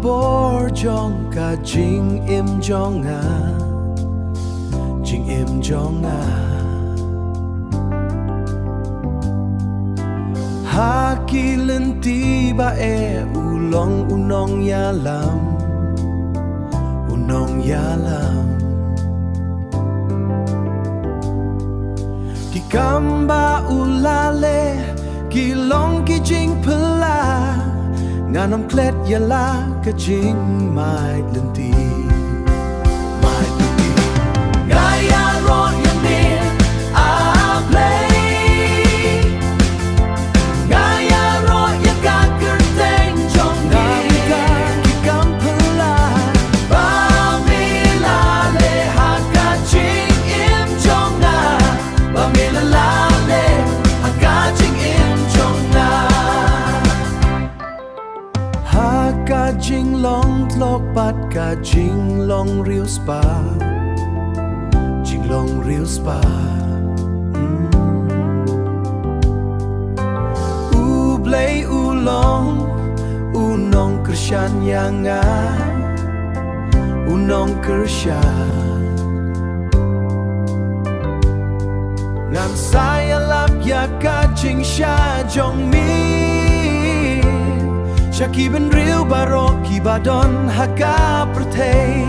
bor jong ka jing im jonga jing im jonga haki lenti ba ulong unong yalam unong yalam di kamba ulale kilong ki jing pela nganam klet yala ka jing mai lenti gaya ron yamin a play gaya ron yaga kerteng jong naga ki kampela ba mila le haka jing im jonga ba mila le haka jing im jonga haka jing long tlok pat ka jing long real spa jing long real spa u blay ulong unong kershan yanga unong kershan ngan saya lap ya ka jing sha jong mi Shaki ben real barok ki badon haka pertei